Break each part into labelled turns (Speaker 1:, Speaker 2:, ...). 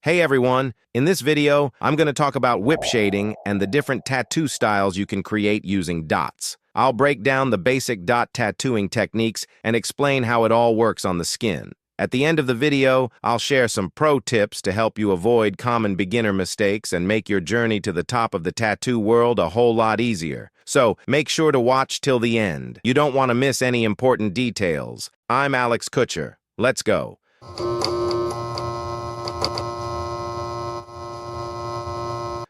Speaker 1: Hey everyone, in this video, I'm going to talk about whip shading and the different tattoo styles you can create using dots. I'll break down the basic dot tattooing techniques and explain how it all works on the skin. At the end of the video, I'll share some pro tips to help you avoid common beginner mistakes and make your journey to the top of the tattoo world a whole lot easier. So make sure to watch till the end. You don't want to miss any important details. I'm Alex Kutcher. Let's go.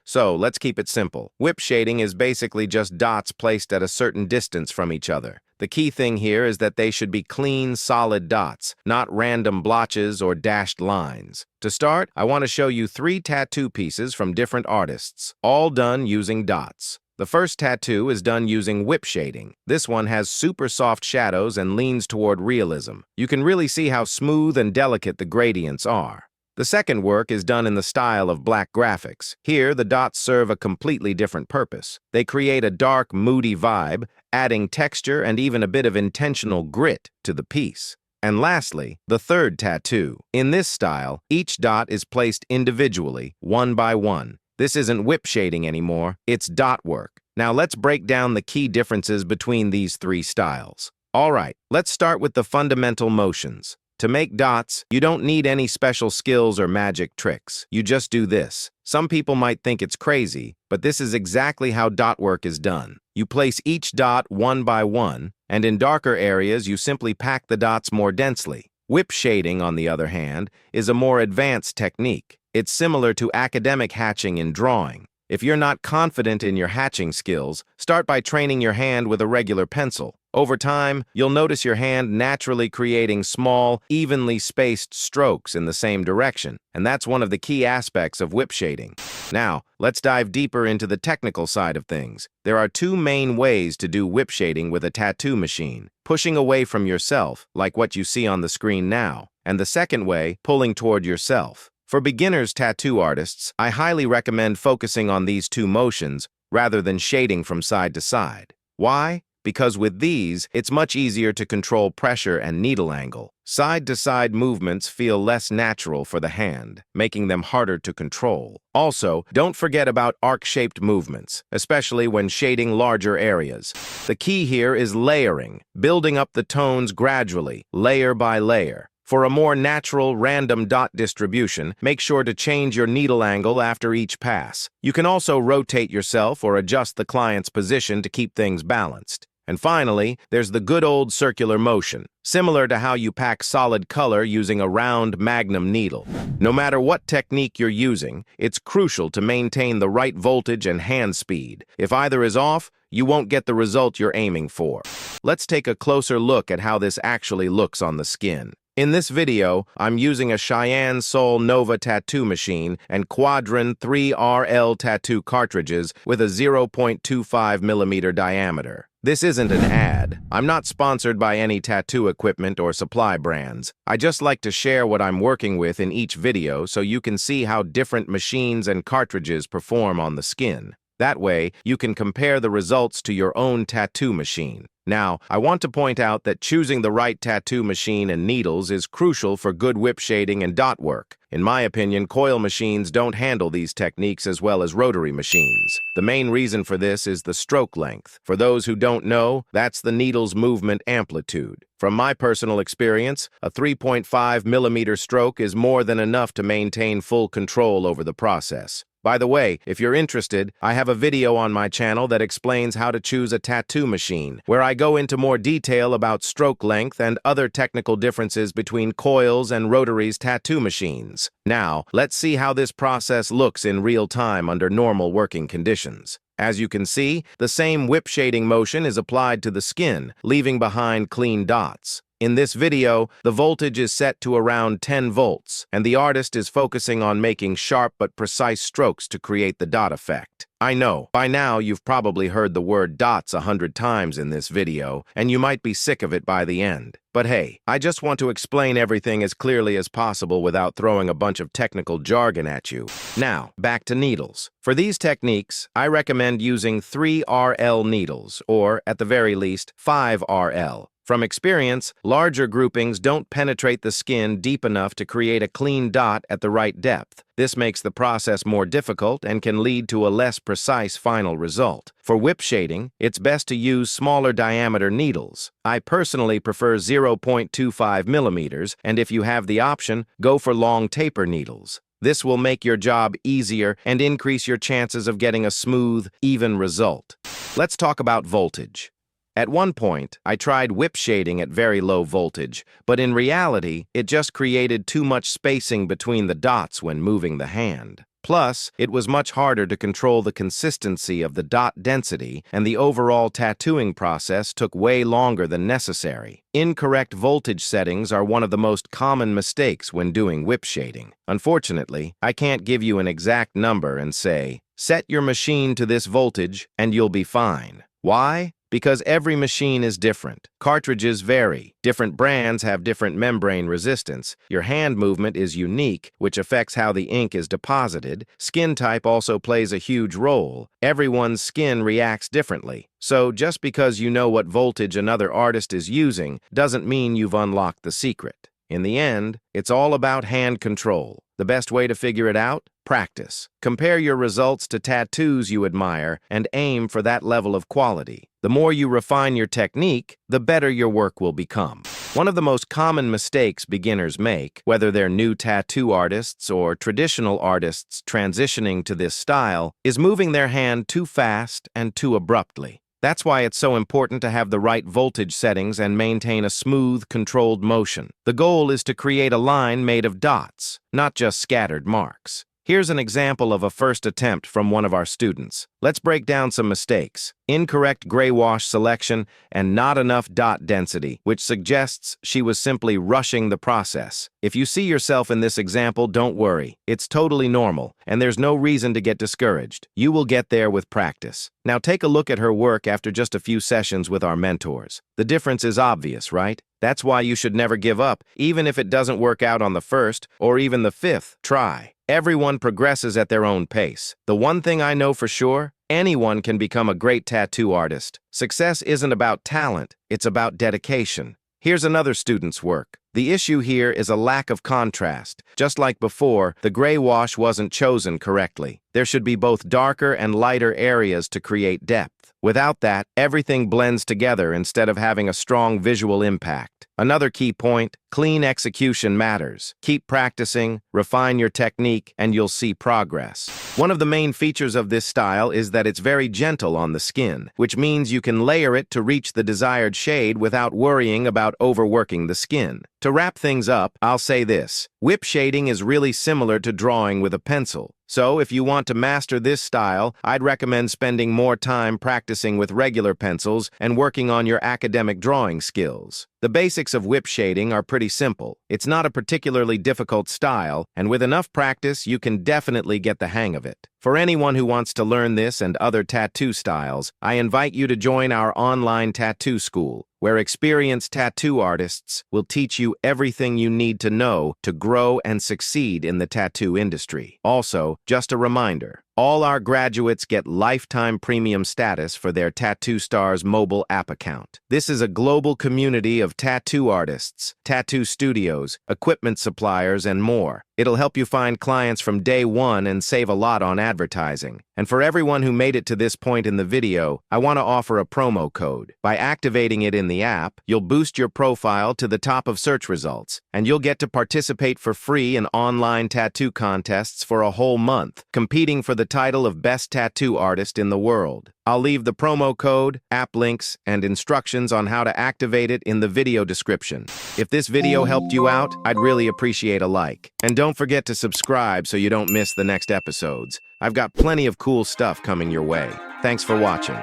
Speaker 1: So, let's keep it simple. Whip shading is basically just dots placed at a certain distance from each other. The key thing here is that they should be clean, solid dots, not random blotches or dashed lines. To start, I want to show you 3 tattoo pieces from different artists, all done using dots. The first tattoo is done using whip shading. This one has super soft shadows and leans toward realism. You can really see how smooth and delicate the gradients are. The second work is done in the style of black graphics. Here, the dots serve a completely different purpose. They create a dark, moody vibe, adding texture and even a bit of intentional grit to the piece. And lastly, the third tattoo. In this style, each dot is placed individually, one by one. This isn't whip shading anymore, it's dot work. Now let's break down the key differences between these 3 styles. All right, let's start with the fundamental motions. To make dots, you don't need any special skills or magic tricks. You just do this. Some people might think it's crazy, but this is exactly how dot work is done. You place each dot one by one, and in darker areas, you simply pack the dots more densely. Whip shading, on the other hand, is a more advanced technique. It's similar to academic hatching in drawing. If you're not confident in your hatching skills, start by training your hand with a regular pencil. Over time, you'll notice your hand naturally creating small, evenly spaced strokes in the same direction, and that's one of the key aspects of whip shading. Now, let's dive deeper into the technical side of things. There are 2 main ways to do whip shading with a tattoo machine: pushing away from yourself, like what you see on the screen now, and the second way, pulling toward yourself. For beginners tattoo artists, I highly recommend focusing on these 2 motions rather than shading from side to side. Why? Because with these, it's much easier to control pressure and needle angle. Side-to-side movements feel less natural for the hand, making them harder to control. Also, don't forget about arc-shaped movements, especially when shading larger areas. The key here is layering, building up the tones gradually, layer by layer. For a more natural, random dot distribution, make sure to change your needle angle after each pass. You can also rotate yourself or adjust the client's position to keep things balanced. And finally, there's the good old circular motion, similar to how you pack solid color using a round magnum needle. No matter what technique you're using, it's crucial to maintain the right voltage and hand speed. If either is off, you won't get the result you're aiming for. Let's take a closer look at how this actually looks on the skin. In this video, I'm using a Cheyenne Sol Nova tattoo machine and Quadron 3RL tattoo cartridges with a 0.25mm diameter. This isn't an ad. I'm not sponsored by any tattoo equipment or supply brands. I just like to share what I'm working with in each video so you can see how different machines and cartridges perform on the skin. That way, you can compare the results to your own tattoo machine. Now, I want to point out that choosing the right tattoo machine and needles is crucial for good whip shading and dot work. In my opinion, coil machines don't handle these techniques as well as rotary machines. The main reason for this is the stroke length. For those who don't know, that's the needle's movement amplitude. From my personal experience, a 3.5mm stroke is more than enough to maintain full control over the process. By the way, if you're interested, I have a video on my channel that explains how to choose a tattoo machine, where I go into more detail about stroke length and other technical differences between coils and rotaries tattoo machines. Now, let's see how this process looks in real time under normal working conditions. As you can see, the same whip shading motion is applied to the skin, leaving behind clean dots. In this video, the voltage is set to around 10 volts, and the artist is focusing on making sharp but precise strokes to create the dot effect. I know, by now you've probably heard the word dots 100 times in this video, and you might be sick of it by the end. But hey, I just want to explain everything as clearly as possible without throwing a bunch of technical jargon at you. Now, back to needles. For these techniques, I recommend using 3RL needles, or, at the very least, 5RL. From experience, larger groupings don't penetrate the skin deep enough to create a clean dot at the right depth. This makes the process more difficult and can lead to a less precise final result. For whip shading, it's best to use smaller diameter needles. I personally prefer 0.25 millimeters, and if you have the option, go for long taper needles. This will make your job easier and increase your chances of getting a smooth, even result. Let's talk about voltage. At one point, I tried whip shading at very low voltage, but in reality, it just created too much spacing between the dots when moving the hand. Plus, it was much harder to control the consistency of the dot density, and the overall tattooing process took way longer than necessary. Incorrect voltage settings are one of the most common mistakes when doing whip shading. Unfortunately, I can't give you an exact number and say, set your machine to this voltage and you'll be fine. Why? Because every machine is different. Cartridges vary. Different brands have different membrane resistance. Your hand movement is unique, which affects how the ink is deposited. Skin type also plays a huge role. Everyone's skin reacts differently. So just because you know what voltage another artist is using doesn't mean you've unlocked the secret. In the end, it's all about hand control. The best way to figure it out? Practice. Compare your results to tattoos you admire and aim for that level of quality. The more you refine your technique, the better your work will become. One of the most common mistakes beginners make, whether they're new tattoo artists or traditional artists transitioning to this style, is moving their hand too fast and too abruptly. That's why it's so important to have the right voltage settings and maintain a smooth, controlled motion. The goal is to create a line made of dots, not just scattered marks. Here's an example of a first attempt from one of our students. Let's break down some mistakes. Incorrect gray wash selection and not enough dot density, which suggests she was simply rushing the process. If you see yourself in this example, don't worry. It's totally normal, and there's no reason to get discouraged. You will get there with practice. Now take a look at her work after just a few sessions with our mentors. The difference is obvious, right? That's why you should never give up, even if it doesn't work out on the first or even the fifth try. Everyone progresses at their own pace. The one thing I know for sure, anyone can become a great tattoo artist. Success isn't about talent, it's about dedication. Here's another student's work. The issue here is a lack of contrast. Just like before, the gray wash wasn't chosen correctly. There should be both darker and lighter areas to create depth. Without that, everything blends together instead of having a strong visual impact. Another key point, clean execution matters. Keep practicing, refine your technique, and you'll see progress. One of the main features of this style is that it's very gentle on the skin, which means you can layer it to reach the desired shade without worrying about overworking the skin. To wrap things up, I'll say this. Whip shading is really similar to drawing with a pencil. So if you want to master this style, I'd recommend spending more time practicing with regular pencils and working on your academic drawing skills. The basics of whip shading are pretty simple. It's not a particularly difficult style, and with enough practice, you can definitely get the hang of it. For anyone who wants to learn this and other tattoo styles, I invite you to join our online tattoo school, where experienced tattoo artists will teach you everything you need to know to grow and succeed in the tattoo industry. Also, just a reminder, all our graduates get lifetime premium status for their Tattoo Stars mobile app account. This is a global community of tattoo artists, tattoo studios, equipment suppliers, and more. It'll help you find clients from day one and save a lot on advertising. And for everyone who made it to this point in the video, I want to offer a promo code. By activating it in the app, you'll boost your profile to the top of search results, and you'll get to participate for free in online tattoo contests for a whole month, competing for the title of Best Tattoo Artist in the world. I'll leave the promo code, app links, and instructions on how to activate it in the video description. If this video helped you out, I'd really appreciate a like. And don't forget to subscribe so you don't miss the next episodes. I've got plenty of cool stuff coming your way. Thanks for watching.